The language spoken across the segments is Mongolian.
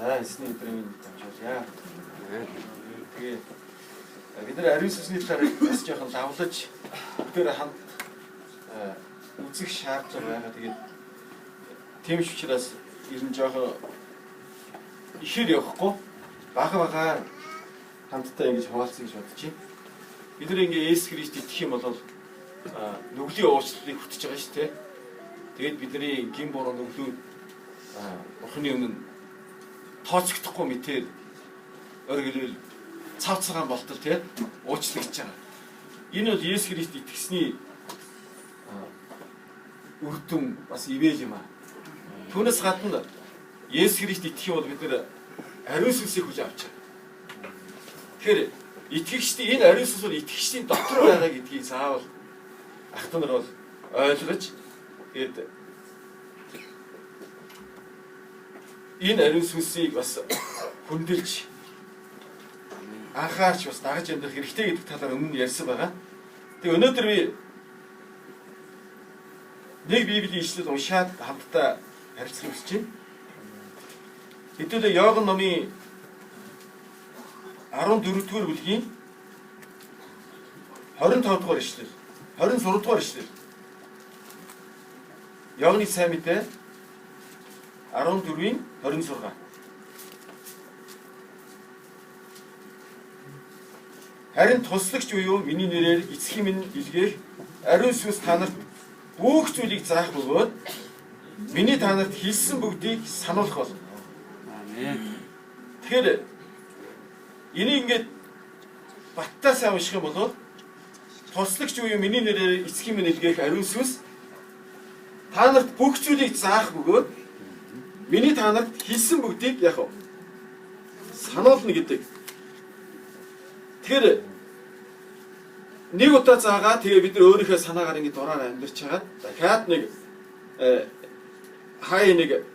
За эсний өдрийн дамжуулъя. Тэгээ бид нар ариун сүнсний талаар бас жоохон давлаж бүгдээр хамт үзэх шаардлага байгаа. Тэгээд тийм ч учраас ер нь жоохон ихээр явахгүй бага хамтдаа ингэж хуваалцъя гэж бодож байна. Бид нар ингээ Есүс Христ итгэх юм бол нүглийн уучлалыг хүтэж байгаа шүү дээ. Тэгээд бидний гин буруу нүглүүд Бурхны өмнө тооцогдохгүй мэтээр өөрөөр цав цагаан болтол тий уучлагдж байгаа. Энэ бол Есүс Христ итгэсний үр дүн бас ивэл юм аа. Түүнээс гадна Есүс Христ итгэх юм бол бид нэр ариун сүнсийг хүлээн авч байгаа. Тэгэхээр итгэгчдийн энэ ариун сүнс бол итгэгчдийн дотор байгаа гэдгийг заавал ах トゥ нар бол ойлгож тэгээд энэ ариун сүнсийг бас хүндэлж анхаарч бас дагаж амьдрах хэрэгтэй гэдэг талаар өмнө ярьсан байгаа. Тэгээ өнөөдөр би нэг Библийн ишлэл уншаад хамтдаа харилцах хүсэж байна. Хэдүүлээ Иоганн номын 14-р бүлгийн 25-р ишлэл, 26-р ишлэл. Иоганны сайн мэдээ 14-ийн 26. Харин туслагч буюу миний нэрээр эцгийн минь илгээх ариун сүнс та нарт бүх зүйлийг заах бөгөөд миний та нарт хэлсэн бүгдийг сануулах бол. Амен. Тэгэхээр энийг ингээд баттаа сайн унших юм бол туслагч буюу миний нэрээр эцгийн минь илгээх ариун сүнс та нарт бүх зүйлийг заах бөгөөд миний та нарт хэлсэн бүгдийг яг сануулна гэдэг. Тэгэхээр нэг удаа заагаа тэгээ бид нар өөрийнхөө санаагаар ингэ дураар амьдарч хагаад дахиад нэг хай нэг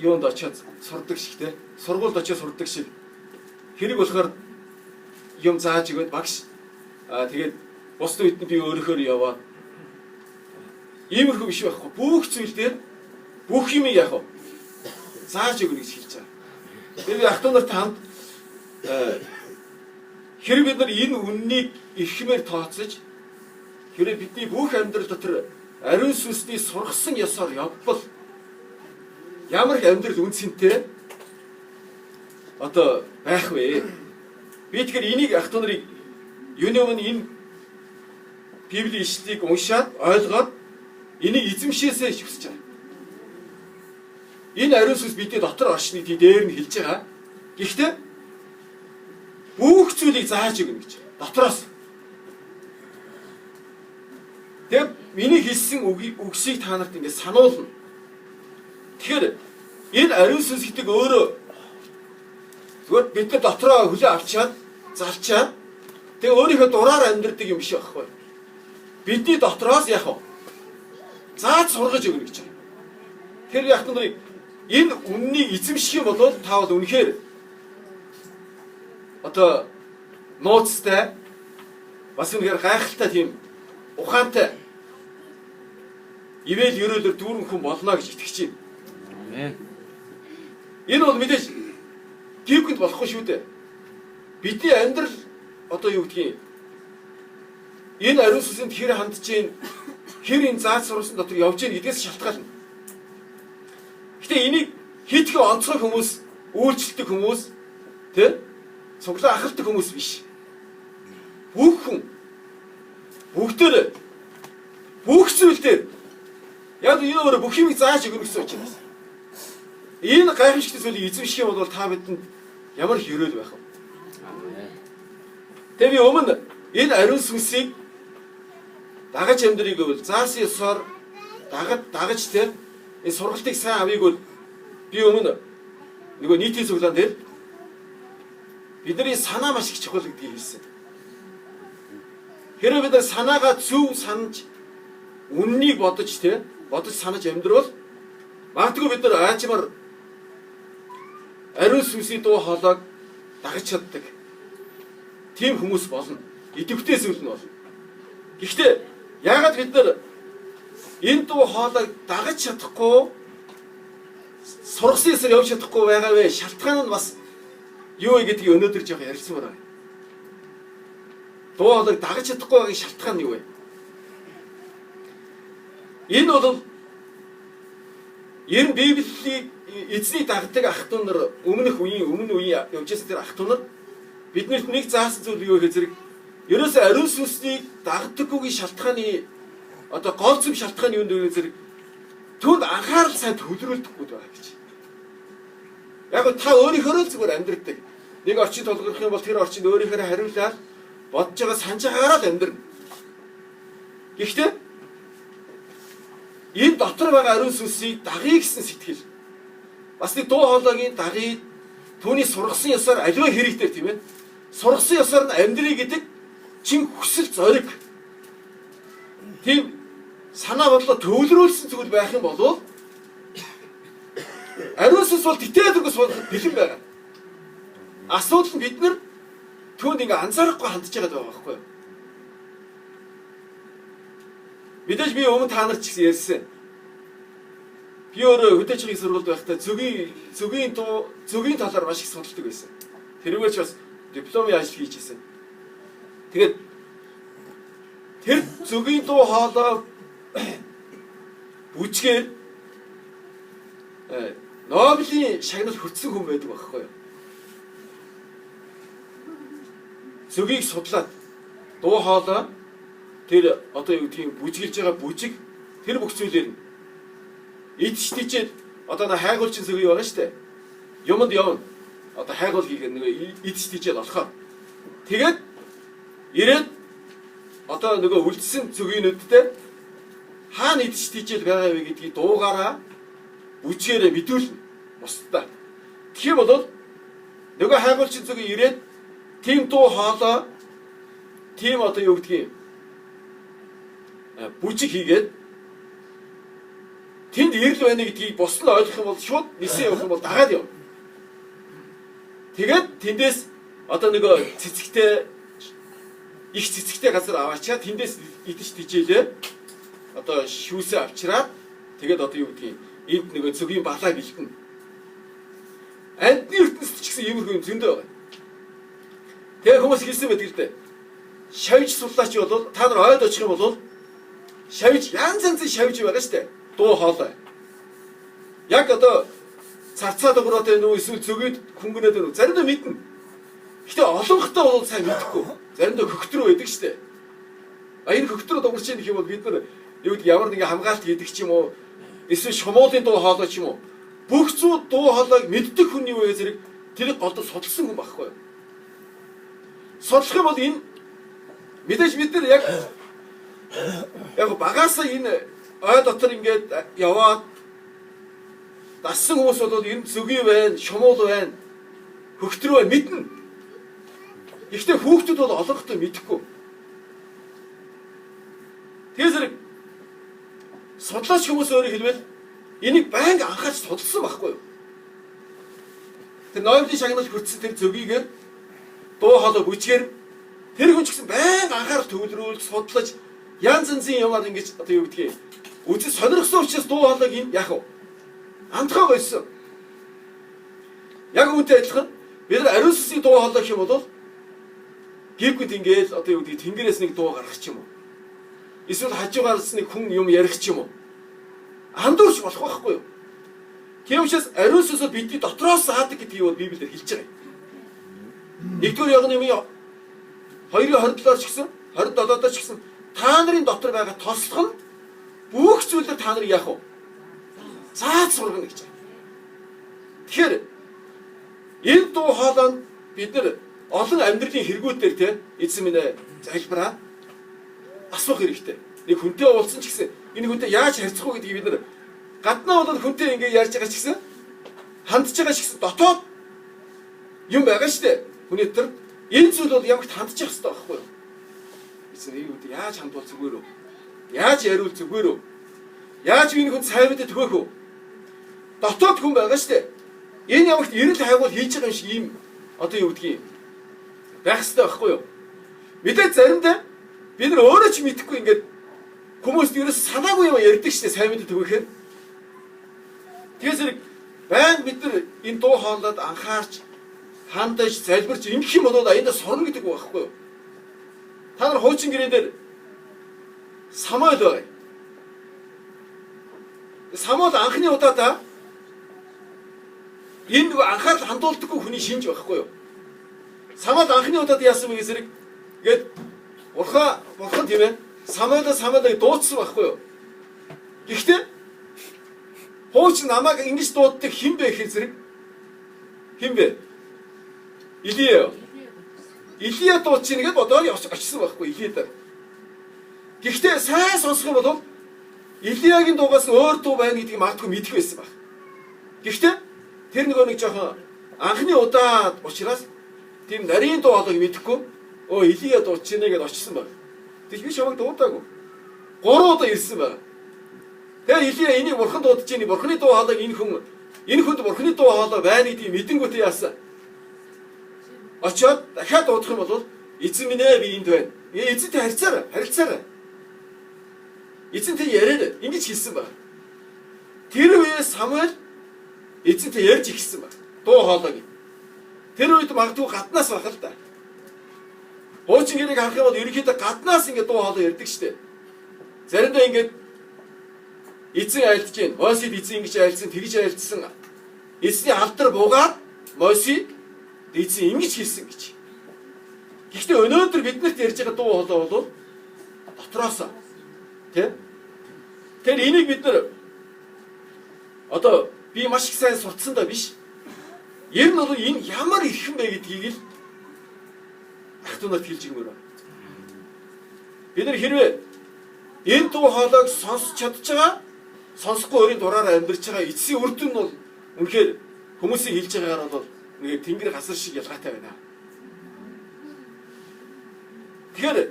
юунд очиод сурдаг шиг те сургуульд очиод сурдаг шиг хэрэг болохоор юм зааж өгөөд багш тэгээд бусдын үед би өөрөөр яваа. Иймэрхүү биш байхгүй. Бүх зүйл дээр бүх юм яг зааж өгнө гэж хэлж байгаа. Тэгээд ах トゥ нартай хамт хэрэг бид нар энэ үннийг эрхмээр тооцож хэрэг бидний бүх амьдрал дотор ариун сүнсний сургасан ёсоор явбал ямар их амьдрал үнцэнтэй одоо байх вэ? Би тэгэхээр энийг ах トゥ нарыг юуны өмнө энэ Библийн ишлэлийг уншаад ойлгоод энийг эзэмшээсэй хүсэж байгаа. Энэ ариун сүнс бидний дотор оршныг дээр нь хэлж байгаа. Гэхдээ бүх зүйлийг зааж өгнө гэж. Дотроос. Тэг миний хэлсэн үгсийг та нарт ингэ сануулна. Тэгэхээр энэ ариун сүнс гэдэг өөрөө зүгээр бид нар дотроо хүлээ авчаад залчаад тэг өөрийнхөө дураар амьдрдаг юм биш байхгүй. Бидний дотроос яг зааж сургаж өгнө гэж. Тэр яг нарыг энэ үннийг эзэмших юм бол та бол үнэхээр одоо нууцтай бас үнэхээр гайхалтай тийм ухаантай ивэл ерөөлөөр дүүрэн хүн болно гэж итгэж байна. Амен. Энэ бол мэдээж гівгэнд болохгүй шүү дээ. Бидний амьдрал одоо юу гэдгийг энэ ариун сүнсэнд хэр хандж гин хэр энэ зааж сурсан дотор явж гин гэдгээс шалтгаална. Гэтэ энийг хийдгүү онцгой хүмүүс, үйлчлдэг хүмүүс, тэ? Цуглаа ахалдаг хүмүүс биш. Бүх хүн бүгдээр бүх зүйлдер яг энэ өөрөө бүх юмыг зааж өгнө гэсэн учраас. Энэ гайхамшигт зүйлийг эзэмших юм бол та бидэнд ямар их өрөөл байх вэ? Тэгээ би өмнө энэ ариун сүнсийг дагаж амьдрыг бол заасан ёсоор дагаж тэ энэ сургалтыг сайн авъяг бол би өмнө нөгөө нийтийн цуглаан дээр бидний санаа маш их чухал гэдгийг хэлсэн. Хэрэв бид нар санаагаа зөв санаж үннийг бодож санаж амьдрал магадгүй бид нар аажмаар ариун сүнсний дуу хоолойг дагаж чаддаг. Тийм хүмүүс болно. Идэвхтэй зүйл нь болно. Гэхдээ яагаад бид нар энэ дуу хоолойг дагаж чадахгүй сургасан ёсоор явж чадахгүй байгаа вэ? Шалтгаан нь бас юу вэ гэдгийг өнөөдөр жоох ярилцмаар байна. Дуу хоолойг дагаж чадахгүй байгаа шалтгаан нь юу вэ? Энэ бол ер нь Библийг эзний дагдаг ах トゥ нар өмнө үеийн явжсэн тэр ах トゥ нар биднэрт нэг заасан зүйл юу гэхээр зэрэг ерөөсөө ариун сүнсийг дагдаггүйгийн шалтгааны одоо гол зөв шалтгаан юу нэ зэрэг түнд анхаарал сайн төвлөрүүлдэггүй байгаа гэж. Яг та өөрийнхөө зүгээр амьдрдаг. Нэг орчинд толгорох юм бол тэр орчинд өөрийнхөө хариулаад бодож байгаа санаж байгаагаар л амьдрна. Гэхдээ энэ дотор байгаа ариун сүнсийг дагъя гэсэн сэтгэл. Бас нэг дуу хоолойгийн дагъя түүний сургасан ёсоор аливаа хэрэгтэй тийм ээ. Сургасан ёсоор нь амьдрий гэдэг чин хүсэл зориг. Тийм санаа бодлоо төвлөрүүлсэн зүйл байх юм бол ариун сүнс бол тэтгэлгүй суулгах бэлэн байгаа. Асуудал нь бид нар түүнд ингээ анзаарахгүй хандж байгаа байхгүй юу? Мэдээж би өмнө та нар ч гэсэн ярьсан. Би өөрөө хөдөөчгийн сургуульд байхдаа зөвгийн талаар маш их судалдаг байсан. Тэрүүгээр ч бас дипломын ажил хийж ирсэн. Тэгээд тэр зөвгийн дуу хоолой бүжгээр Нобелийн шагнал хүртсэн хүн байдаг байхгүй юу? Зөвгийг судлаад дуу хоолой тэр одоо юу гэдгийг бүжгэлж байгаа бүжиг тэр бүх зүйлээр идчихтэйчээд одоо нэг хайгуулчин зөвий байгаа шүү дээ. Юмд явна. Одоо хайгуул хийгээд нэг идчихтэйчээд болохоо. Тэгээд ирээд одоо нөгөө үлдсэн зөвгийнүүдтэй хаана идчихтэйчээд байгаа вэ гэдгийг дуугаараа бүжгээрээ мэдүүлнэ. Бусдаа. Тэгэх бол нөгөө хайгуулчин зөвий ирээд тийм дуу хоолой тийм одоо юу гэдгийг бүжиг хийгээд тэнд ирэл байна гэдгийг бус нь ойлгох юм бол шууд нисэн явах юм бол дагаад явна. Тэгээд тэндээс одоо нөгөө цэцэгтэй их цэцэгтэй газар аваачаад тэндээс идэж тижээлээ. Одоо шүүсээ авчираад тэгээд одоо юу гэдгийг энд нөгөө зөвгийн балаа гэлтэн. Андны ертөнцид ч гэсэн иймэрхүү юм зөндөө байна. Тэгээ хүмүүс хэлсэн байдаг л дээ. Шавж судлаач бол та нар ойд очих юм бол шавж янз янзын шавж байгаа шүү дээ. Дуу хоолой. Яг одоо царцаа дуграатай нүү эсвэл зөвгөд хөнгөнөөд нүү заримдаа мэднэ. Гэтэ олонхтой бол сайн мэдэхгүй. Заримдаа хөхтрөө байдаг шүү дээ. А энэ хөхтрөө дуурч гэх юм бол бид нар юу гэдэг ямар нэгэн хамгаалт хийдэг ч юм уу эсвэл шумуулын дуу хоолой ч юм уу бүх зүйл дуу хоолойг мэддэг хүн юу вэ зэрэг тэрийг голдож судалсан хүн байхгүй юу? Судлах юм бол энэ мэдээж бид нар яг багаасаа энэ ой дотор ингээд яваад дассан хүмүүс бол энэ зөвгий байна, шумуул байна, хөхтрөө байна мэднэ. Гэхдээ хүүхдүүд бол олонхтой мэдэхгүй. Тэгэхээр зэрэг судлаач хүмүүс өөрөө хэлвэл энийг байнга анхаарч судалсан байхгүй юу? Тэр Нобелийн шагнал хүртсэн тэр зөвгийгээр дуу хоолой бүжгээр тэр хүн ч гэсэн байнга анхаарал төвлөрүүлж судлаж янз янзын юмар ингэж одоо юу гэдгийг үзэл сонирхсон учраас дуу хоолойг юм яах вэ? Антхаа байсан. Яг үүнтэй адилхан бид нар ариун сүнсийн дуу хоолой гэх юм бол гэргүүд ингээд одоо юу гэдгийг тэнгэрээс нэг дуу гаргах ч юм уу. Эсвэл хажуугаас нэг хүн юм ярих ч юм уу. Андуурч болох байхгүй юу? Тийм учраас ариун сүнс бидний дотроос саадаг гэдгийг бол Библиэр хэлж байгаа юм. Нэгдүгээр яг юм 2:27-оор ч гэсэн 27-оор ч гэсэн та нарын дотор байгаа тослох нь бүх зүйлээр та нарыг яах вэ? Зааж сургана гэж байна. Тэгэхээр энэ дуу хоолой бид нар олон амьдралын хэрэгүүдээр те эзэн минь залбираа асуух хэрэгтэй. Нэг хүнтэй уулзсан ч гэсэн энэ хүнтэй яаж харьцах вэ гэдгийг бид нар гаднаа бол хүнтэй ингэ ярьж байгаа ч гэсэн хандж байгаа ч гэсэн дотоод юм байгаа шүү дээ. Хүний тэр энэ зүйл бол ямагт хандж явах хэрэгтэй байхгүй юу? Эзэн энэ хүнтэй яаж хандвал зүгээр үү? Яаж яриул зүгээр үү? Яаж энэ хүн сайн мэдээ төгөөх үү? Дотоод хүн байгаа шүү дээ. Энэ ямагт эрэл хайгуул хийж байгаа юм шиг ийм одоо юу гэдгийг байх хэрэгтэй байхгүй юу? Мэдээ заримдаа бид нар өөрөө ч мэдэхгүй ингээд хүмүүст ерөөс санаагүй юм ярьдаг шүү дээ сайн мэдээ төгөөхээр. Тэгээс зэрэг байнга бид нар энэ дуу хоолойд анхаарч хандаж залбирч ингэх юм бол аяндаа сорно гэдэг байхгүй юу? Та нар хуучин гэрээ дээр Самуэль бай. Самуэль анхны удаадаа энэ нэг анхаарал хандуулдаггүй хүний шинж байхгүй юу? Самуэль анхны удаад яасан бэ гэсэрэг гээд бурхан тийм ээ Самуэлийг дуудсан байхгүй юу? Гэхдээ хуучин намайг ингэж дууддаг хэн бэ гэхээр зэрэг хэн бэ? Илия дуудаж ийн гэж бодоод очсон байхгүй Илиад. Гэхдээ сайн сонсох юм бол Илиягийн дуугаас өөр дуу байна гэдгийг магадгүй мэдэх байсан баг. Гэхдээ тэр нэг жоохон анхны удаад учраас тийм нарийн дуу хоолойг мэдэхгүй Илия дуудаж ийн гэж очсон баг. Тэг би чамайг дуудаагүй. 3 удаа ирсэн баг. Тэгээ Илия энийг бурхан дуудаж ийн бурханы дуу хоолойг энэ хүнд бурханы дуу хоолой байна гэдгийг мэдэнгүүтээ яасан. Очоод дахиад дуудах юм бол эзэн минь ээ би энд байна. Эзэнтэй харилцаарай. Эзэнтэй яриад ингэж хэлсэн баг. Тэр үеэс Самуэль эзэнтэй ярьж ихсэн баг. Дуу хоолойг. Тэр үед магадгүй гаднаас байх л да. Хуучин гэрийг харах юм бол ерөнхийдөө гаднаас ингэ дуу хоолой ярьдаг штэ. Заримдаа ингэ эзэн айлдж гин. Мосед эзэн ингэж айлдсан, тэгж айлдсан. Эзний алдар буугаад Мосед эзэн ингэж хэлсэн гэж. Гэхдээ өнөөдөр биднэрт ярьж байгаа дуу хоолой бол дотроос тийм. Тэр энийг бид нар одоо би маш их сайн сурцсан да биш. Ер нь бол энэ ямар ирхэн бэ гэдгийг л ах トゥ нарт хэлж өгмөр. Бид нар хэрвээ энэ дуу хоолойг сонсч чадчихгаа сонсохгүй өөрийн дураараа амьдарч байгаа эцсийн үр дүн нь бол үнэхээр хүмүүсийн хэлж байгаагаар бол нэг тэнгэр гасар шиг ялгаатай байна. Тэгэхээр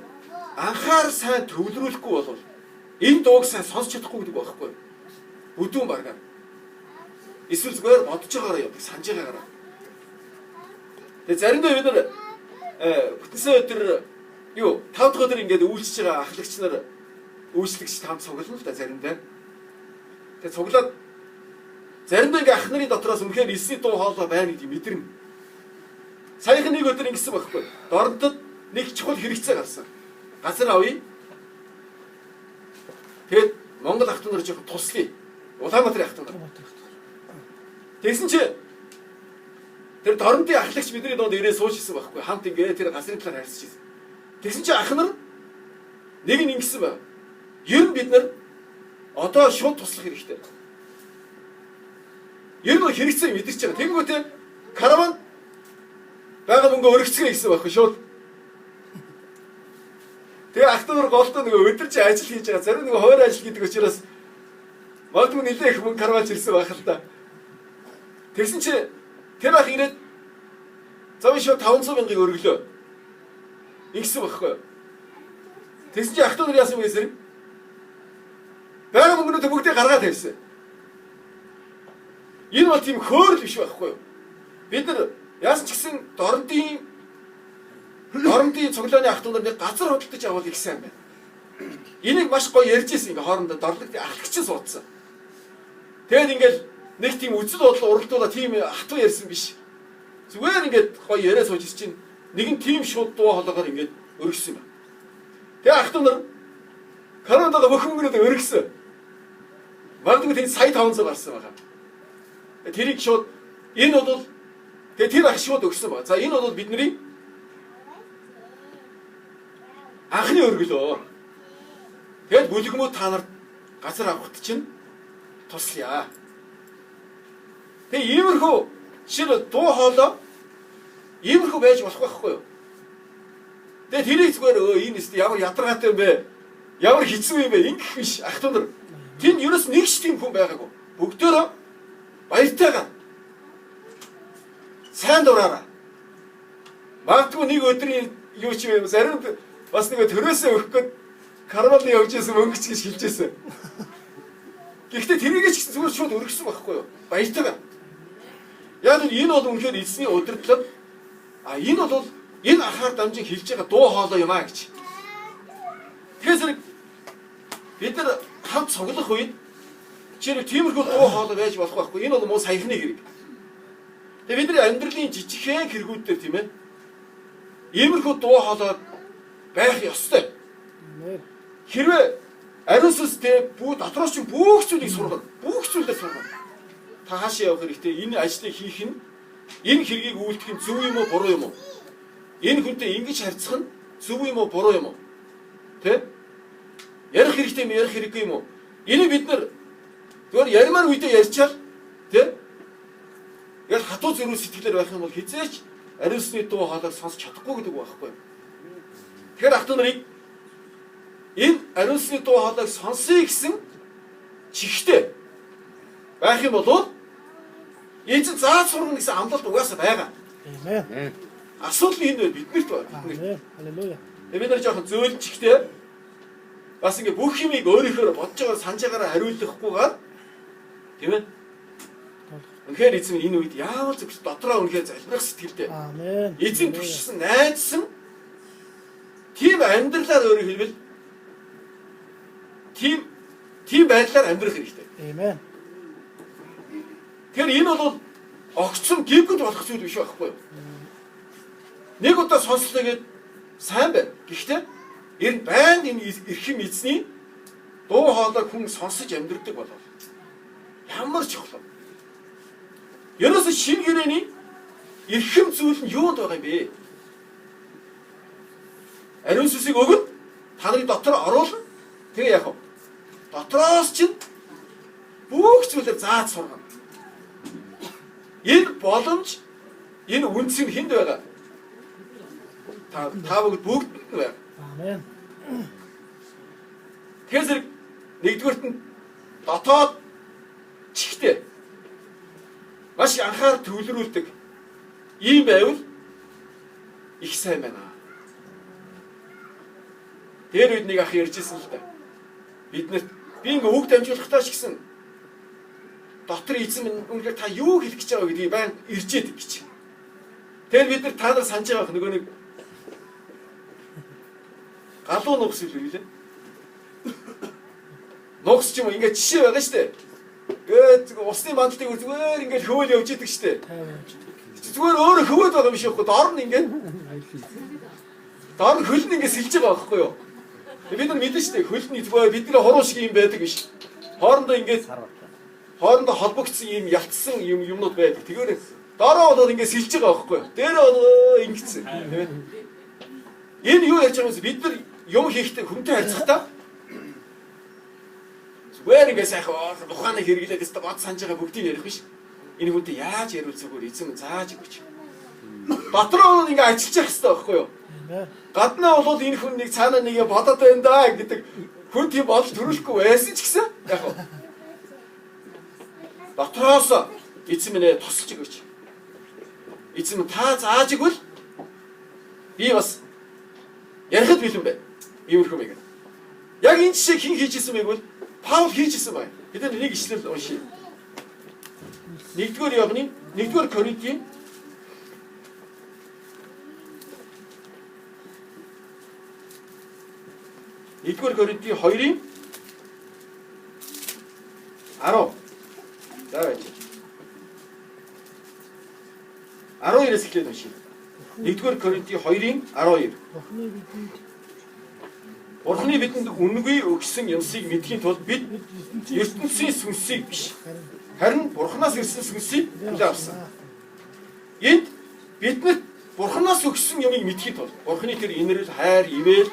анхаар сайн төвлөрүүлэхгүй бол энэ дууг сайн сонсч чадахгүй гэдэг байхгүй. Бүдүүн баргаар. Эсвэл зүгээр бодож байгаараа явдаг, санаж байгаараа. Тэгээ заримдаа бид нар бүтэнсэ өдөр 5 дахь өдөр ингээд үйлчж байгаа ахлагч нар үйлчлэгч хамт цуглана л да заримдаа. Тэгээ цуглаад заримдаа ингээд ах нарын дотроос үнэхээр эсний дуу хоолой байна гэдгийг мэдэрнэ. Саяхан нэг өдөр ингэсэн байхгүй. Дорнотод нэг чухал хэрэгцээ гарсан. Газар авъя. Тэгээд Монгол ах トゥ нар жоохон туслая. Улаанбаатарын ах トゥ нар. Тэгсэн чи тэр дорнодын ахлагч бидний донд ирээ суужсэн байхгүй. Хамт ингээ тэр газрын талаар харьцаж ирсэн. Тэгсэн чи ах нар нэг нь ингэсэн ба. Ер нь бид нар одоо шууд туслах хэрэгтэй. Ер нь хэрэгцээ мэдэрч байгаа. Тэнгүүтээ караван байгаа мөнгө өргөцгөө гэсэн байхгүй шууд. Тэгээ ах トゥ нар голдоо нөгөө өдөрч ажил хийж байгаа. Зарим нөгөө хойр ажил гэдэг учраас магадгүй нэлээ их мөнгө карваж ирсэн байх л та. Тэгсэн чи тэр ах ирээд зам шууд 500 мянгаыг өргөлөө. Ингэсэн байхгүй. Тэгсэн чи ах トゥ нар яасан бэ гэсэн? Бага мөнгөнөө бүгдээ гаргаад тавьсан. Энэ бол тийм хөөрөл биш байхгүй. Бид нар яасан ч гэсэн дорнодын цуглааны ах トゥ нарыг газар худалдаж авал их сайн байна. Энийг маш гоё ярьж ирсэн ингээ хоорондоо дорлогт ахлагч суудсан. Тэгэд ингээл нэг тийм үцэл бодлоо уралдуулаа тийм ах トゥ ярьсан биш. Зүгээр ингээд гоё яриа сууж чинь нэгэн тийм шууд дуу хоолойгоор ингээд өргөсөн юм. Тэгээ ах トゥ нар карандаа бөхөнгөнөд өргөсөн. Магадгүй тийм сая 500 гарсан байгаа. Тэрийг шууд энэ бол тэгээ тэр ах шууд өгсөн байна. За энэ бол бидний анхны өргөлөө. Тэгэд бүлгэмүүд та нарт газар авахт чинь туслая. Тэгээ иймэрхүү жишээ дуу хоолой иймэрхүү байж болох байхгүй юу? Тэгээ тэрийг зүгээр энэ нэст ямар ядаргаатай юм бэ? Ямар хэцүү юм бэ? Ингэх биш ах トゥ нар. Тэнд ерөөс нэг ч тийм хүн байгаагүй. Бүгдөө баяртайгаа сайн дураараа. Магадгүй нэг өдрийн юу ч юм зарим бас нэг төрөөсөө өгөх гээд караваны явж исэн мөнгө ч гэж хэлжсэн. Гэхдээ тэрийгээ ч гэсэн зүгээр шууд өргөсөн байхгүй юу? Баяртайгаа. Яг л энэ бол үнэхээр эзний удирдлага. Энэ бол энэ ахаар дамжин хэлж байгаа дуу хоолой юм аа гэж. Тэгэхээр бид нар хамт цуглах үед Жишээлбэл тиймэрхүү дуу хоолой байж болох байхгүй. Энэ бол муу саяхны хэрэг. Тэгээ бидний амьдралын жижигхэн хэрэгүүд дээр тийм ээ. Иймэрхүү дуу хоолой байх ёстой. Хэрвээ ариун сүнстэй дотроос чинь бүх зүйлийг сургана. Бүх зүйлээ сургана. Та хаашаа явах хэрэгтэй? Энэ ажлыг хийх нь энэ хэргийг үйлдэх нь зөв юм уу, буруу юм уу? Энэ хүнтэй ингэж харьцах нь зөв юм уу, буруу юм уу? Тэ? Ярих хэрэгтэй юм, ярих хэрэггүй юм уу? Энийг бид нар зүгээр ярмаар үедээ ярьчаал, тэ? Яг хатуу зөрүү сэтгэлээр байх юм бол хизээч ариун сүнсний дуу хоолойг сонсч чадахгүй гэдэг байхгүй юу? Тэгэхээр ах トゥ нарыг энэ ариун сүнсний дуу хоолойг сонсъё гэсэн чихтэй байх юм бол эзэн зааж сургана гэсэн амлалт угаасаа байгаа. Амен. Асуудал нь энэ биднэрт байна. Амен. Халелуя. Бид нар жоохон зөөлчихтэй бас ингээ бүх юмыг өөрийнхөө бодож байгаа санаж байгаараа хариулахгүйгээр тийм ээ. Үнэхээр эзэн энэ үед яавал зөв дотроо үнэхээр залбирах сэтгэлтэй. Амен. Эзэн туршсан, найдсан тийм амьдралаар өөрөөр хэлбэл тийм байдлаар амьдрах хэрэгтэй. Амен. Тэгэхээр энэ бол огцом гівгд болох зүйл биш байхгүй юу? Нэг удаа сонслоо гэд сайн байна. Гэхдээ энэ байнга энэ эрхэм эзний дуу хоолойг хүн сонсож амьдрдаг болов. Ямар чухал. Ерөөсө шинэ гэрээний эрхэм зүйл нь юунд байгаа юм бэ? Ариун сүнсийг өгнө. Та нарыг дотор оруулна. Тэгээ яах вэ? Дотроос чинь бүх зүйлээр зааж сургана. Энэ боломж, энэ үнц нь хэнд байгаа? Та бүгд байна. Амен. Тэгэхээр зэрэг нэгдүгээрт нь дотоод чихтэй маш анхаар төвлөрүүлдэг ийм байвал их сайн байна. Тэр үед нэг ах ярьжсэн л да. Би ингээ үг дамжуулахтаа ч гэсэн дотор эзэн минь үнэхээр та юу хэлэх гэж байгаа гэдгийг байн иржээд гэж. Тэгэхээр бид нар та нар санаж байгаа нөгөө нэг галуу нугс юу лээ? Нугс ч юм уу ингээ жишээ байгаа шүү дээ. Гээд усны мандалтыг зүгээр ингээ хөвөл явж идэг шүү дээ. Зүгээр өөрөө хөвөөд байгаа юм шиг байхгүй. Доор нь ингээ хөл нь ингээ сэлж байгаа байхгүй юу? Бид нар мэдэн шүү дээ. Хөл нь зүгээр бидний хуруу шиг юм байдаг биш. Хоорондоо холбогдсон юм ялтсан юмнууд байдаг. Тэгэхээр доороо болоод ингээ сэлж байгаа байхгүй юу? Дээрээ болоо ингэсэн. Тийм ээ. Энэ юу ярьж байгаа юм бэ? Бид нар юм хийхдээ хүнтэй харьцахдаа зүгээр ингээ сайхан ухааныг хэрэглээд өстө бод санаж байгаа бүгдийг ярих биш. Энэ хүнтэй яаж ярил зүгээр эзэн зааж өгч. Дотроо ингээ ажиллаж явах хэрэгтэй байхгүй юу? Гаднаа бол энэ хүн нэг цаанаа нэгэ бодоод байна да гэдэг хүн тийм бодол төрүүлэхгүй байсан ч гэсэн яг нь дотроос эзэн минь тусалж өгөөч. Эзэн минь та зааж игвэл би бас ярихад бэлэн байна. Иймэрхүү мэг. Яг энэ жишээ хэн хийж исэн бэ гэвэл Паул хийж исэн байна. Бид нэг ишлэл уншийе. 1-р Иоанны 1-р Коринтын 2-р Коринтын 2-ын 10. За байж. 12-ээс эхлээд уншийе. 1-р Коринтын 2-ын 12. Бурхны бидэнд үнгүй өгсөн юмсыг мэдхийн тулд бид ертөнцийн сүнсийг биш. Харин Бурханаас ирсэн сүнсийг хүлээн авсан. Энд биднэрт Бурханаас өгсөн юмыг мэдхийн тулд Бурхны тэр инэрл, хайр, ивэл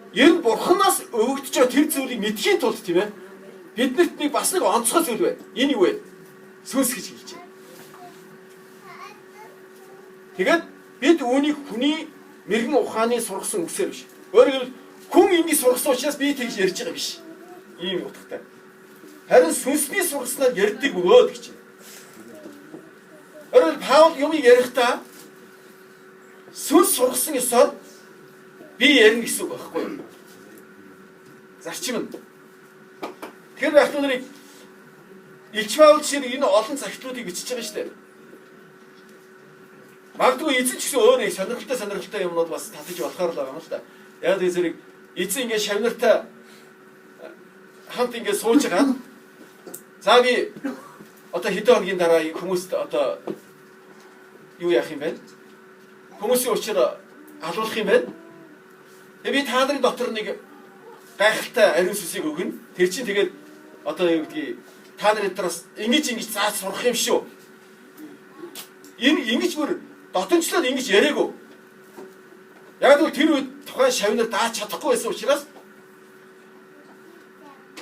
энэ Бурханаас өгөгдөж байгаа тэр зүйлийг мэдхийн тулд тийм ээ. Биднэрт нэг бас нэг онцгой зүйл байна. Энэ юу вэ? Сүнс гэж хэлж байна. Тэгээд бид үүнийг хүний мэрэгэн ухааны сургасан үгсээр биш. Өөрөөр хэлбэл хүн энийг сургасан учраас би тэгж ярьж байгаа биш. Ийм утгатай. Харин сүнсний сургаснаар ярьдаг өгөөд гэж байна. Өөрөөр Паул юмыг ярихдаа сүнс сургасан ёсоор би ярина гэсэн үг байхгүй юу? Зарчим нь. Тэгэхээр ах トゥ нарыг Илч Паул чинь энэ олон цагтлуудыг бичиж байгаа шүү дээ. Магадгүй эзэн ч гэсэн өөрөө сонирхолтой юмнууд бас татаж болохоор л байгаа юм л да. Яг зэрэг эзэн ингээд шавнартай хамт ингээд сууж байгаа. За би одоо хэдэн хоногийн дараа хүмүүст одоо юу яах юм бэ? Хүмүүсийн учраа алуулах юм байна. Тэгээ би та нарын дотор нэг гайхалтай ариун сүсийг өгнө. Тэр чинь тэгээд одоо юу гэдгийг та нарын дотроос ингэж зааж сурах юм шүү. Энэ ингэж бүр дотомчлоод ингэж яриаггүй. Яг л тэр үед тухайн шавнаар дааж чадахгүй байсан учраас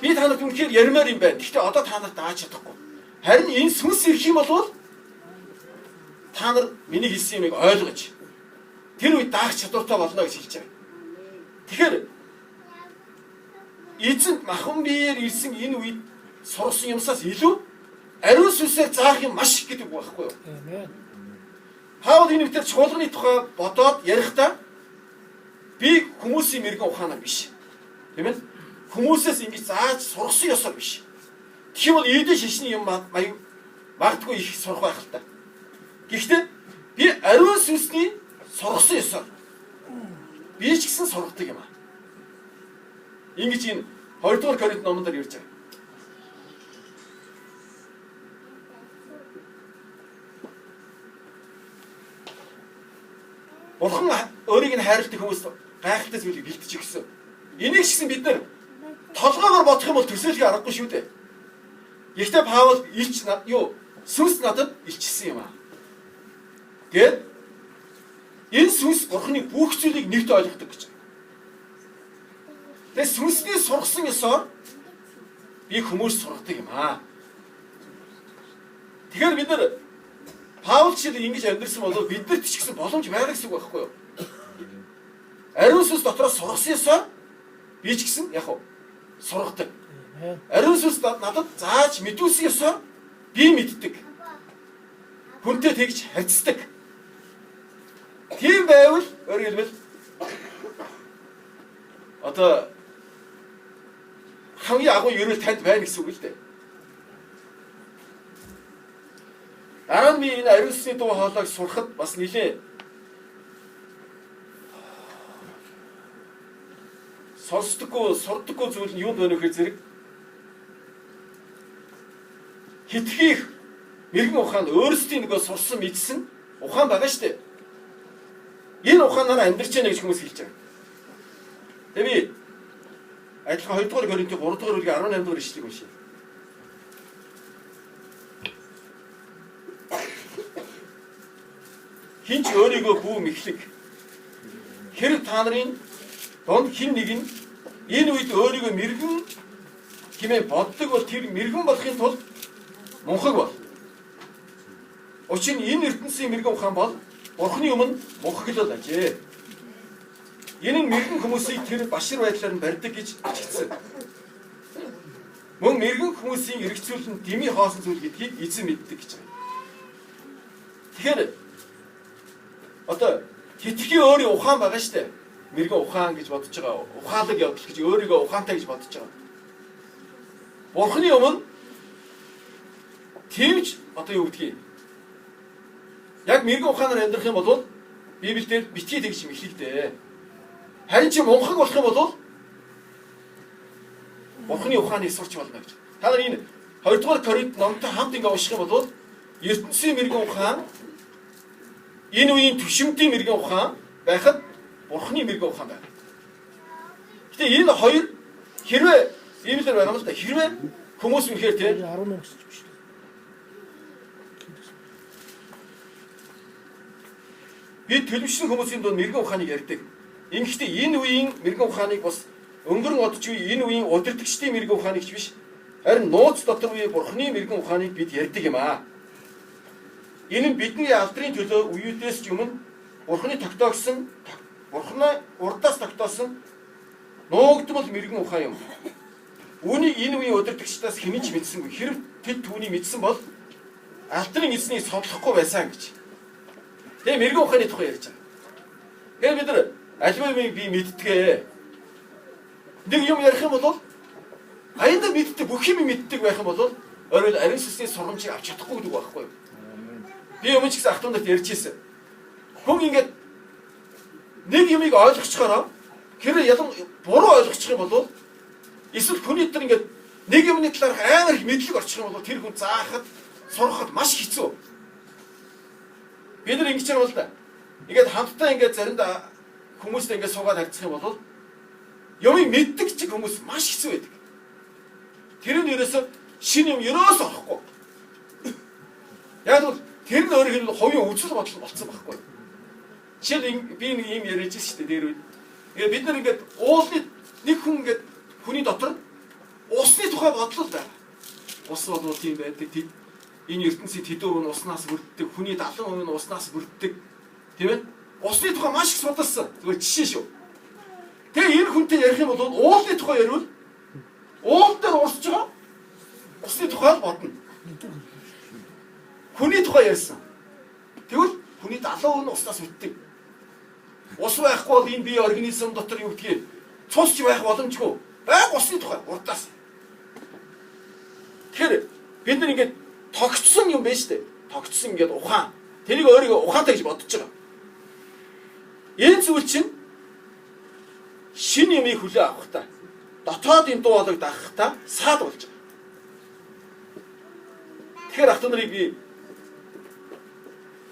би та нарт үнэхээр ярмаар юм байна. Гэхдээ одоо та нарт дааж чадахгүй. Харин энэ сүнс ирэх юм бол та нар миний хэлсэн юмыг ойлгож тэр үед даах чадвартай болно гэж хэлж байгаа. Тэгэхээр эзэнт махан биеэр ирсэн энэ үед сурсан юмсаас илүү ариун сүнсээр заах юм маш их гэдэг байхгүй юу? Паул энэ үгээр чуулганы тухай бодоод ярихдаа би хүмүүсийн мэрэгэн ухаанаар биш. Тийм ээ? Хүмүүсээс ингэж зааж сурсан ёсоор биш. Тэгэх юм бол эдийн шишний юм магадгүй их сурах байх л та. Гэхдээ би ариун сүнсний сургасан ёсоор би ч гэсэн сургадаг юм аа. Ингэж энэ 2 дугаар Коринт номонд ярьж байгаа. Бурхан өөрийг нь хайрладаг хүмүүст гайхалтай зүйлийг бэлтэж өгсөн. Энийг ч гэсэн бид нар толгоогоор бодох юм бол төсөөлөх аргагүй шүү дээ. Гэхдээ Паул сүнс надад илчилсэн юм аа. Гэт энэ сүнс Бурханы бүх зүйлийг нэгт ойлгодог гэж. Тэгээ сүнсний сургасан ёсоор би хүмүүс сургадаг юм аа. Тэгэхээр бид нар Паул ч ингэж амьдэрсэн бол биднэрт ч гэсэн боломж байгаа гэсэн үг байхгүй юу? Ариун сүнс дотроос сургасан ёсоор би ч гэсэн яг уу сургадаг. Ариун сүнс надад зааж мэдүүлсэн ёсоор би мэддэг. Хүнтэй тэгж харьцдаг. Тийм байвал өөрөөр хэлбэл одоо хамгийн агуу ерөөл танд байна гэсэн үг л дээ. Дараа нь би энэ ариун сүнсний дуу хоолойг сурахад бас нэлээ сонсдоггүй, сурдаггүй зүйл нь юу байна вэ гэхээр зэрэг хитрхийх мэрэгэн ухаанд өөрсдийн нөгөө сурсан мэдсэн ухаан байгаа шүү дээ. Энэ ухаанаар амьдарч яана гэж хүмүүс хэлж байгаа. Тэгээ би адилхан 2 дугаар Коринтын 3 дугаар бүлгийн 18 дугаар ишлэгийг уншия. Хинч өөрийгөө бүү мэхлэг. Хэрэг та нарын донд хин нэг нь энэ үед өөрийгөө мэрэгэн хэмээн боддог бол тэр мэрэгэн болохын тулд мунхаг бол. Учир нь энэ ертөнцийн мэрэгэн ухаан бол Бурханы өмнө мунхаглал ажээ. Энэ нь мэрэгэн хүмүүсийг тэр башир байдлаар нь барьдаг гэж бичигдсэн. Мөн мэрэгэн хүмүүсийн эргэцүүлэн дими хоосон зүйл гэдгийг эзэн мэддэг гэж байна. Тэгэхээр одоо хитрхи өөрийн ухаан байгаа шүү дээ. Мэрэгэн ухаан гэж бодож байгаа. Ухаалаг явдал гэж өөрийгөө ухаантай гэж бодож байгаа. Бурханы өмнө тэгж одоо юу гэдгийг яг мэрэгэн ухаанаар амьдрах юм бол Библиэлд битгий тэгж мэхлэгдээ. Харин чи мунхаг болох юм бол Бурханы ухааныг сурч болно гэж. Та нар энэ 2 дугаар Коринт номтой хамт ингээ унших юм бол ертөнцийн мэрэгэн ухаан энэ үеийн түшимтийн мэрэгэн ухаан байхад Бурханы мэрэгэн ухаан байна. Гэтэ энэ хоёр хэрвээ Библиэр байгаа юм л да. Хэрвээ хүмүүс үнэхээр тийм 10 мөнгө гэж биш. Би төлөвшсөн хүмүүсийн дунд мэрэгэн ухааныг ярьдаг. Ингэхдээ энэ үеийн мэрэгэн ухааныг бас өнгөрөн одч үе энэ үеийн удирдагчдын мэрэгэн ухааныг ч биш. Харин нууц дотор үе Бурханы мэрэгэн ухааныг бид ярьдаг юм аа. Энэ нь бидний алдрын төлөө үеүдээс ч өмнө Бурханы тогтоогсон, Бурханы урдаас тогтоосон нуугдмал мэрэгэн ухаан юм. Үүнийг энэ үеийн удирдагчдаас хинэж мэдсэнгүй. Хэрв тэд түүнийг мэдсэн бол алдрын эзнийг содлохгүй байсан гэж. Тэгээ мэрэгэн ухааны тухай ярьж байгаа. Тэгэхээр бид нар аливаа юмыг би мэдтгээ. Нэг юм ярих юм бол аяндаа мэддэг, бүх юм мэддэг байх юм бол өөрөөр ариун сүнсний сургамжийг авч чадахгүй гэдэг байхгүй юу? Би өмнө ч гэсэн ах トゥ нарт ярьж ирсэн. Хүн ингээд нэг юмыг ойлгочихороо хэрэг ялан буруу ойлгочих юм бол эсвэл хүний дээр ингээд нэг юмны талаарх амар их мэдлэг орчих юм бол тэр хүн заахад сурахад маш хэцүү. Бид нар ингэж байгаа бол да. Ингээд хамтдаа ингээд заримдаа хүмүүстэй ингээд суугаад харьцах юм бол юмыг мэддэг чиг хүмүүс маш хэцүү байдаг. Тэр нь ерөөсө шинэ юм ерөөсө орохгүй. Яг л тэр нь өөрөөр хэлбэл хувийн үзэл бодол болцсон байхгүй. Жишээл би нэг юм яриад шүү дээ дээр үе. Ингээд бид нар ингээд уулын нэг хүн ингээд хүний дотор усны тухай бодлоо байна. Ус бол тийм байдаг. Энэ ертөнцийн тэдүүр нь уснаас бүрддэг. Хүний 70% нь уснаас бүрддэг. Тийм ээ? Усны тухай маш их судалсан. Зүгээр жишээ шүү. Тэгээ энэ хүнтэй ярих юм бол уулын тухай ярил. Уул дээр урсж байгаа. Усны тухай бодно. Хүний тухай ярьсан. Тэгвэл хүний 70% нь уснаас бүрддэг. Ус байхгүй бол энэ бие организм дотор юу гэдгийг цусч байх боломжгүй. Байг усны тухай урдаас. Тэгэхээр бид нар ингээд тогтсон юм байна шүү дээ. Тогтсон ингээд ухаан. Тэрийг өөрийгөө ухаантай гэж бодож байгаа. Энэ зүйл чинь шинэ юмыг хүлээн авахтаа дотоодын дуу хоолойг дагахтаа саад болж байгаа. Тэгэхээр ах トゥ нарыг би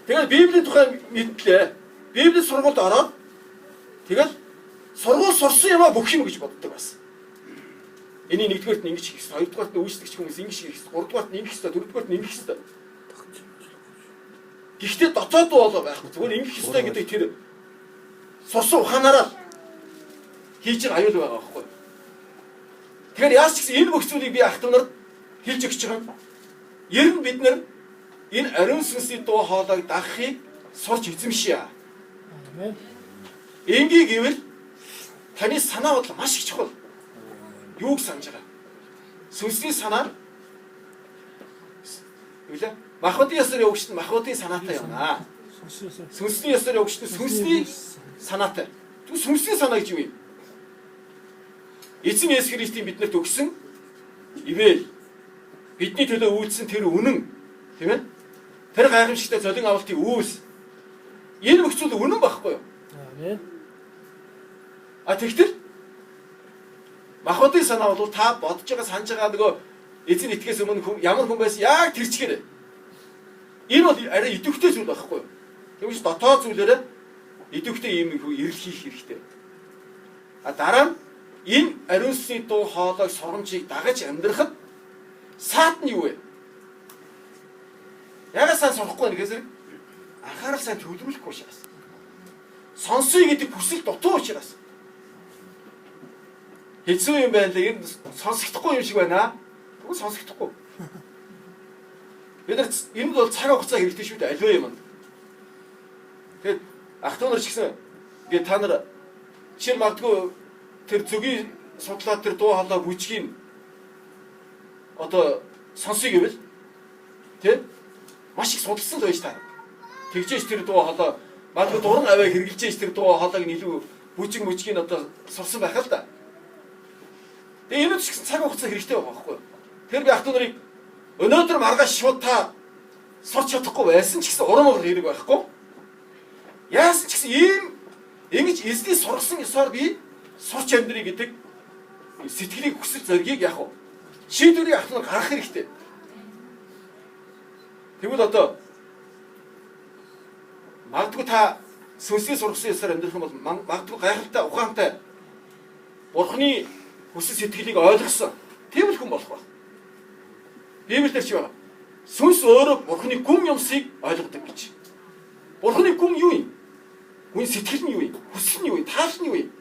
тэгээд Библийн тухай мэдлээ. Библийн сургуульд ороод тэгээд сургууль сурсан юмаа бүх юм гэж боддог байсан. Энийг нэгдүгээрт нь ингэж хийх хэрэгтэй, хоёрдугаарт нь үйлчлэгч хүмүүс ингэж хийх хэрэгтэй, гуравдугаарт нь ингэх хэрэгтэй, дөрөвдүгээрт нь ингэх хэрэгтэй. Гэхдээ дотоод болоо байхгүй. Зүгээр ингэх хэрэгтэй гэдэг тэр сурсан ухаанаараа хийж байгаа аюул байгаа байхгүй. Тэгэхээр яаж ч гэсэн энэ бүх зүйлийг би ах トゥ нарт хэлж өгч байгаа юм. Ер нь бид нар энэ ариун сүнсний дуу хоолойг дагахыг сурч эзэмшье. Амен. Энгийн гэвэл таны санаа бодол маш их чухал. Юуг санаж байгаа? Сүнсний санаа юу лээ? Махбодын ёсоор явагч нь махбодын санаатай явна. Сүнсний ёсоор явагч нь сүнсний санаатай. Түр сүнсний санаа гэж юу юм? Эзэн Есүс Христийн биднэрт өгсөн ивэл бидний төлөө үйлдсэн тэр үнэн, тийм ээ? Тэр гайхамшигтай золин авалтын үүс. Энэ бүх зүйл үнэн байхгүй юу? Амен. Тэгтэл махбодын санаа бол та бодож байгаа санаж байгаа нөгөө эзэн итгэхээс өмнө ямар хүн байсан яг тэр чигээр. Энэ бол арай идэвхтэй зүйл байхгүй юу? Тэгвэл дотоод зүйлээрээ идэвхтэй юм ирэл хийх хэрэгтэй. Дараа нь энэ ариун сүнсний дуу хоолойг сургамжийг дагаж амьдрахад саад нь юу вэ? Ягаад сайн сурахгүй вэ гэхээр анхаарал сайн төвлөрүүлэхгүй учраас. Сонсъё гэдэг хүсэл дутуу учраас. Хэцүү юм байна л энэ сонсогдохгүй юм шиг байна. Тэгвэл сонсогдохгүй. Бид нар энэ бол цаг хугацаа хэрэгтэй шүү дээ аливаа юм. Тэгэд ах トゥ нар ч гэсэн ингээд та нар жишээ магадгүй тэр зөвгийн судлаад тэр дуу хоолой бүжгийг одоо сонсъё гэвэл тийм маш их судалсан л байж таа. Тэгжээж тэр дуу хоолой магадгүй дуран аваа хэрглэж тэр дуу хоолойг нь илүү бүжгийг одоо сурсан байх л да. Тэгээ энэ ч гэсэн цаг хугацаа хэрэгтэй байгаа байхгүй юу? Тэр би ах トゥ нарыг өнөөдөр маргааш шууд та сурч чадахгүй байсан ч гэсэн урам хэрэг байхгүй. Яасан ч гэсэн ингэж эзний сургасан ёсоор би сурч амьдрий гэдэг сэтгэлийг хүсэл зоригийг яг шийдвэрийг ах トゥ нар гаргах хэрэгтэй. Тэгвэл одоо магадгүй та сүнсний сургасан ёсоор амьдрах юм бол магадгүй гайхалтай ухаантай Бурхны хүсэл сэтгэлийг ойлгосон тийм л хүн болох ба. Библиэлд ч байна. Сүнс өөрөө Бурхны гүн юмсыг ойлгодог гэж. Бурхны гүн юу юм? Гүн сэтгэл нь юу юм? Хүсэл нь юу юм? Таал нь юу юм?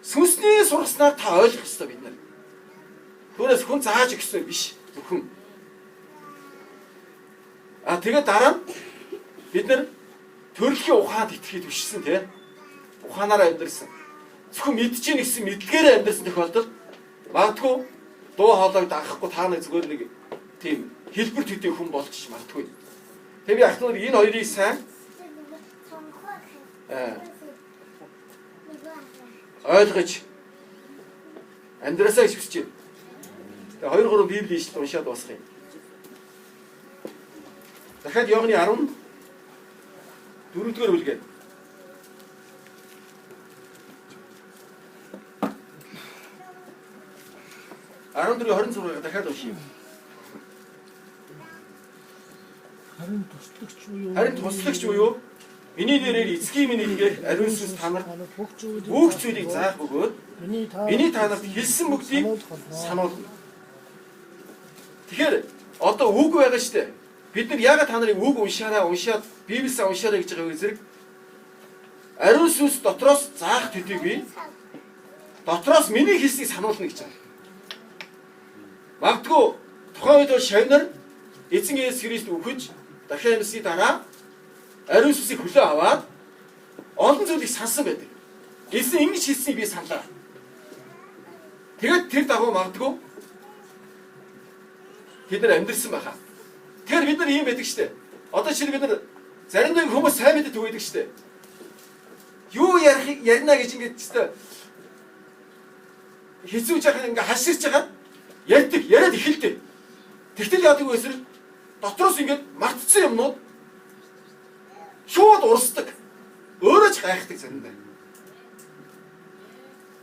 Сүнсний сургаснаар та ойлгох ёстой бид нар. Түүнээс хүн зааж өгсөн биш зөвхөн. Тэгээд дараа нь бид нар төрөлхийн ухаанд итгэхэд хүчсэн тийм. Ухаанаараа амьдрсан. Зөвхөн мэдчихээн гэсэн мэдлэгээрээ амьдрсан тохиолдолд магадгүй дуу хоолойг дагахгүй та нар зүгээр нэг тийм хэлбэр төдий хүн болж магадгүй. Тэгээ би ах トゥ нар энэ хоёрыг сайн ойлгож амьдрасаа гэж хүсэж байна. Тэгээ 2-3 Библийн ишлэл уншаад дуусгах юм. Дахиад Иоанны 14-р бүлгээ. 14-26 дахиад уншийе. Харин туслагч буюу Харин туслагч буюу миний нэрээр эцгийн минь хэлгээр ариун сүнс та нарт бүх зүйлийг заах бөгөөд миний та нарт хэлсэн бүгдийг сануулна. Тэгэхээр одоо үг байгаа шүү дээ. Бид нар яагаад та нарыг үг уншаад Библиэсээ уншаарай гэж байгаа вэ зэрэг ариун сүнс дотроос заах төдийгүй дотроос миний хэлсийг сануулна гэж байна. Магадгүй тухайн үед бол шавнар эзэн Есүс Христ үхэж дахин амьсгийн дараа ариун сүнсийг хүлээн аваад олон зүйлийг сансан байдаг. Эзэн ингэж хэлснийг би саналаа. Тэгээд тэр дагуу магадгүй бид нар амьдрсан байхаа. Тэгэхээр бид нар ийм байдаг штэ. Одоо чинь бид нар зарим нэг хүмүүс сайн мэддэг байдаг штэ. Юу ярина гэж ингэж штэ. Хэцүүж яхаа ингээ хаширч байгаа яриад эхэлдэг. Тэгтэл яадаг вэ эсрэг дотроос ингээд мартцсан юмнууд шууд урсдаг. Өөрөө ч гайхдаг заримдаа.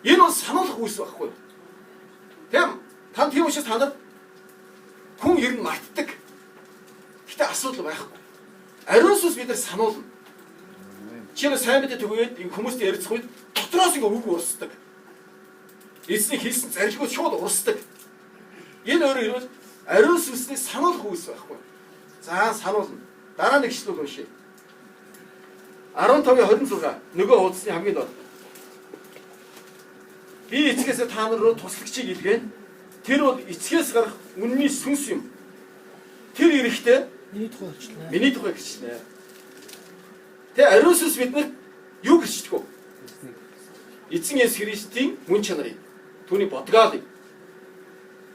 Энэ бол сануулах үйлс байхгүй юу? Тэм та тийм учраас та нар хүн ер нь мартдаг. Гэтэ асуудал байхгүй. Ариун сүнс бид нар сануулна. Чи сайн мэдээ төгөөд энэ хүмүүстэй ярилцах үед дотроос ингээ үг урсдаг. Эзний хэлсэн зарилгууд шууд урсдаг. Энэ өөрөө юу вэ? Ариун сүнсний сануулах үйлс байхгүй. За сануулна. Дараа нэг ишлэл уншъя. 15-26 нөгөө хуудасны хамгийн доод. Би эцгээс та нар руу туслагчийг илгээн. Тэр бол эцгээс гарах үнний сүнс юм. Тэр ирэхдээ миний тухай гэрчлээ. Тэ ариун сүнс биднэрт юу гэрчдэг вэ? Эзэн Есүс Христийн мөн чанарыг, түүний бодгаалыг,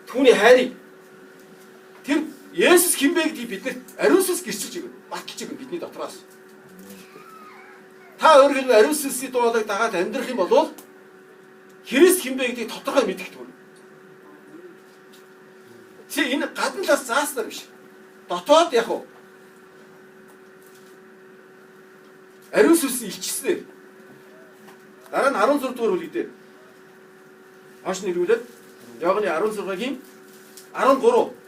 түүний хайрыг, тэр Есүс хинбэ гэдгийг биднэрт ариун сүнс гэрчилж өгнө. Баталж өгнө бидний дотроос. Та өөрөөр ариун сүнсийн дуулыг дагаад амьдрах юм бол Христ хинбэ гэдгийг тодорхой мэдэх төрнө. Чи энэ гадна талаас зааснаар биш. Дотоод яг уу. Ариун сүнс илчснээр. Дараа нь 16 дугаар бүлэг дээр. Хаш нэрвүүлээд Иоганны 16-гийн 13.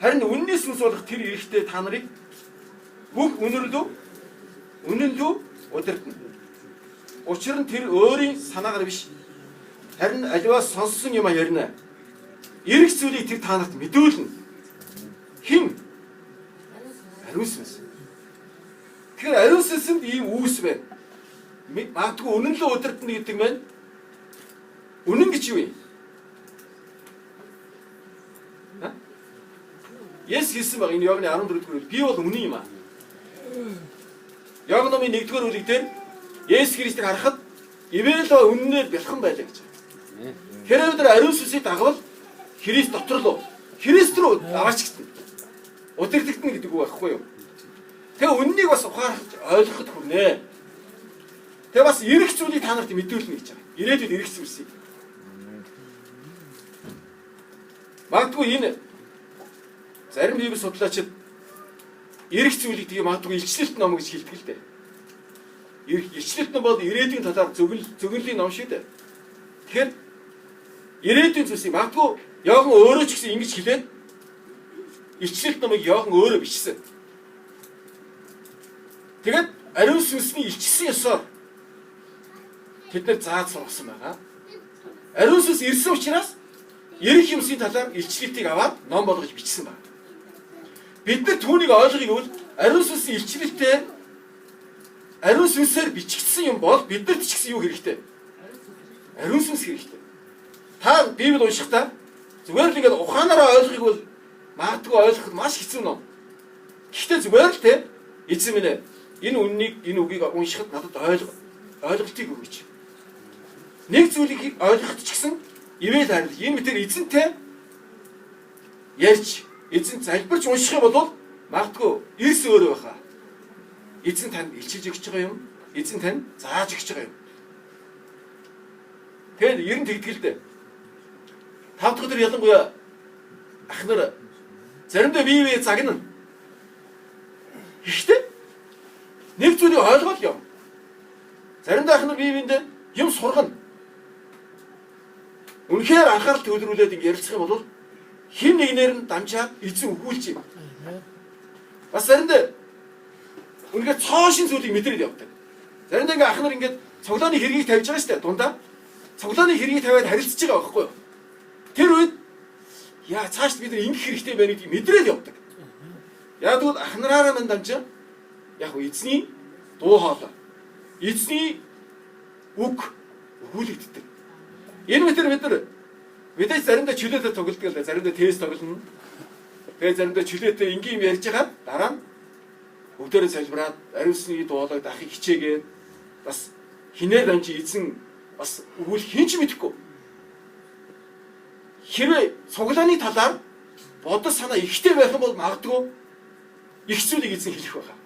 Харин үнний сүнс болох тэр ирэхдээ та нарыг бүх үнэн лүү удирдна. Учир нь тэр өөрийн санаагаар биш. Харин аливаас сонссон юм ярина. Ирэх зүйлийг тэр та нарт мэдүүлнэ. Хэн? Ариун сүнс. Тэгэхээр ариун сүнсэнд ийм үүс байна. Магадгүй үнэн лөө удирдна гэдэг маань үнэн гэж юу юм? Есүс хэлсэн баг энэ Иоганны 14 дугаар бүлэг. Би бол үнэн юм аа. Иоганны номын 1 дугаар бүлэг дээр Есүс Христийг харахад ивэл үннээр бэлхэн байлаа гэж. Тэгэхээр бид ариун сүнсийг дагвал Христ дотор руу Христ рүү аваач гэсэн. Удирдагдана гэдэг үг байхгүй юу? Тэгээ үннийг бас ухаарч ойлгоход хүрнэ. Тэгээ бас ирэх зүйлийг та нарт мэдүүлнэ гэж байгаа. Ирээдүйд ирэх зүйлсийг. Магадгүй энэ зарим библи судлаачид ирэх зүйлийг тэгээ магадгүй илчлэлт ном гэж хэлдэг л дээ. Илчлэлт ном бол ирээдүйн талаар зөвгөнлийн ном шүү дээ. Тэгэхээр ирээдүйн зүйлсийг магадгүй Иохан өөрөө ч гэсэн ингэж хэлээд илчлэлт номыг Иохан өөрөө бичсэн. Тэгээд ариун сүнсний илчилсэн ёсоор тэд нар зааж сургасан байгаа. Ариун сүнс ирсэн учраас ирэх юмсийн талаар илчлэлтийг аваад ном болгож бичсэн байна. Бид нар түүнийг ойлгохыг бол ариун сүнсийн илчлэлтэй ариун сүнсээр бичигдсэн юм бол биднэрт ч гэсэн юу хэрэгтэй? Ариун сүнс хэрэгтэй. Та Библи уншихдаа зүгээр л ингээд ухаанаараа ойлгохыг бол магадгүй ойлгоход маш хэцүү ном. Гэхдээ зүгээр л те эзэн минь энэ үннийг энэ үгийг уншихад надад ойлголтыг өгөөч. Нэг зүйлийг ойлгоход ч гэсэн ивэл харин энэ мэтэр эзэнтэй ярьж эзэн залбирч унших юм бол магадгүй эрс өөрөө байхаа. Эзэн танд илчилж өгч байгаа юм. Эзэн танд зааж өгч байгаа юм. Тэгээд ер нь тэгтгэл дээ. 5 дахь өдөр ялангуяа ах нар заримдаа бие загнана. Гэхдээ нэг зүйлийг ойлгоод юм. Заримдаа ах нар биеиндээ юм сургана. Үнэхээр анхаарал төвлөрүүлээд ингэ ярилцах юм бол хин нэгнээр нь дамжаад эзэн өгүүлж юм. Бас заримдаа үнэхээр цоошин зүйлийг мэдрээд явдаг. Заримдаа ингээ ах нар ингээд цоглооны хэргийг тавьж байгаа шүү дээ дундаа. Цоглооны хэргийг тавиад харилцаж байгаа байхгүй юу? Тэр үед яа цааш бид нар ингэх хэрэгтэй байна гэдгийг мэдрээд явдаг. Яг тэгвэл ах нараараа мань дамжаа яг эзний дуу хоолой. Эзний үг өгүүлэгддэг. Энэ мэтэр мэдээж заримдаа чөлөөтэй тоглолдог л да, заримдаа тест тоглоно. Тэгээ заримдаа чөлөөтэй ингийн юм ярьж байгаа дараа нь бүгдээрээ залбираад ариусны дуулаг дахыг хичээгээд бас хинээр дамжи эзэн бас өгүүлэх хин ч мэдэхгүй. Хэрвээ цуглааны талаар бодол санаа ихтэй байх юм бол магадгүй их зүйлийг эзэн хэлэх байгаа.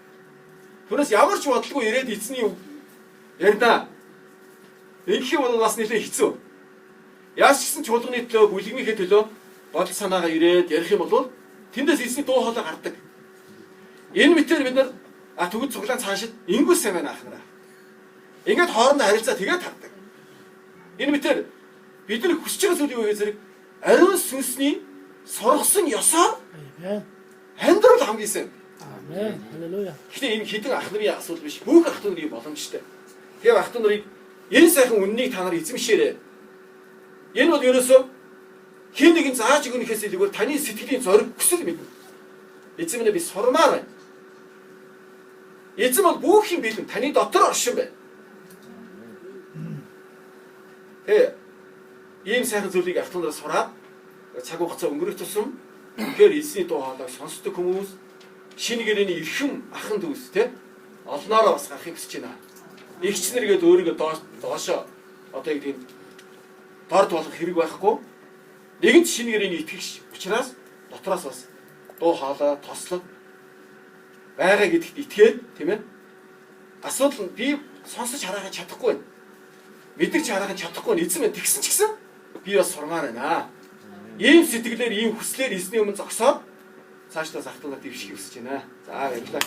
Түүнээс ямар ч бодлого ирээд эзний үг ярина. Ингэх юм бол бас нэлээд хэцүү. Яаж ч гэсэн чуулганы төлөө, бүлгмийнхээ төлөө бодол санаагаа ирээд ярих юм бол тэндээс эзний дуу хоолой гардаг. Энэ мэтээр бид нар төгөд цуглаан цаашид ингүүс сайн байна ахнараа. Ингээд хоорондоо харилцаа тэгээд тавдаг. Энэ мэтээр бид нар хүсэж байгаа зүйл юу вэ зэрэг ариун сүнсний сургасан ёсоор амьдрал хамгийн сайн. Амен. Халелуя. Гэхдээ энэ хідэн ах нарын асуудал биш. Бүх ах нарын боломжтой. Тэгээ ах нарыг энэ сайхан үннийг та нар эзэмшээрэй. Энэ бол ерөөсөө хин нэгэн зааж өгнөхөөс илүүгээр таны сэтгэлийн зориг хүсэл мэднэ. Эзэн минь би сурмаар байна. Эзэн бол бүх юм бэлэн таны дотор оршин байна. Тэгээ ийм сайхан зүйлийг ах нараас сураад цаг хугацаа өнгөрөх тусам тэгэхээр эзний дуу хоолойг сонсдог хүмүүс шинэ гэрээний эрхэм ахын дүүс те олноороо бас гарахыг хүсэж байна. Игч нэргээд өөрийгөө доошоо одоо яг тийм дорд болох хэрэг байхгүй. Нэгэнт шинэ гэрээний итгэгч учраас дотроос бас дуу хоолой тослог байгаа гэдэгт итгээд тийм ээ. Асуудал нь би сонсож харахад чадахгүй байна. Мэдэрч харахад чадахгүй байна. Эзэн минь тэгсэн ч гэсэн би бас сурмаар байна. Ийм сэтгэлээр ийм хүслээр эзний өмнө зогсоод цаашдаа захталаад дэвших хүсэж байна. За баярлалаа.